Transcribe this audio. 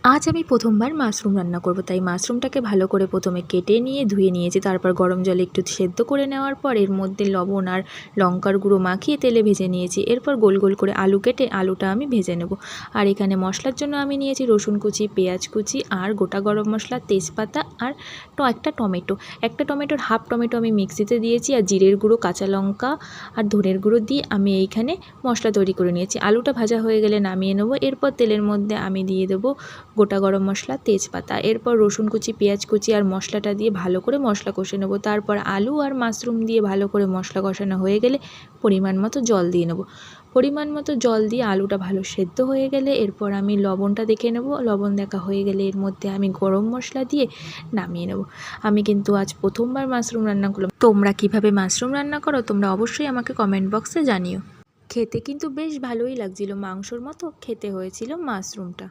আজ আমি প্রথমবার মাশরুম রান্না করব, তাই মাশরুমটাকে ভালো করে প্রথমে কেটে নিয়ে ধুয়ে নিয়েছি। তারপর গরম জলে একটু সেদ্ধ করে নেওয়ার পর এর মধ্যে লবণ আর লঙ্কার গুঁড়ো মাখিয়ে তেলে ভেজে নিয়েছি। এরপর গোল গোল করে আলু কেটে আলুটা আমি ভেজে নেব। আর এখানে মশলার জন্য আমি নিয়েছি রসুন কুচি, পেঁয়াজ কুচি আর গোটা গরম মশলা, তেজপাতা আর একটা টমেটোর হাফ টমেটো আমি মিক্সিতে দিয়েছি। আর জিরের গুঁড়ো, কাঁচা লঙ্কা আর ধনের গুঁড়ো দিয়ে আমি এইখানে মশলা তৈরি করে নিয়েছি। আলুটা ভাজা হয়ে গেলে নামিয়ে নেব। এরপর তেলের মধ্যে আমি দিয়ে দেবো গোটা গরম মশলা, তেজপাতা। এরপর রসুন কুচি, পেঁয়াজ কুচি আর মশলাটা দিয়ে ভালো করে মশলা কষে নেব। তারপর আলু আর মাশরুম দিয়ে ভালো করে মশলা কষানো হয়ে গেলে পরিমাণ মতো জল দিয়ে নেব। পরিমাণ মতো জল দিয়ে আলুটা ভালো সেদ্ধ হয়ে গেলে এরপর আমি লবণটা দেখে নেব। লবণ দেখা হয়ে গেলে এর মধ্যে আমি গরম মশলা দিয়ে নামিয়ে নেব। আমি কিন্তু আজ প্রথমবার মাশরুম রান্না করলাম। তোমরা কিভাবে মাশরুম রান্না করো তোমরা অবশ্যই আমাকে কমেন্ট বক্সে জানিও। খেতে কিন্তু বেশ ভালোই লাগছিল, মাংসর মতো খেতে হয়েছিল মাশরুমটা।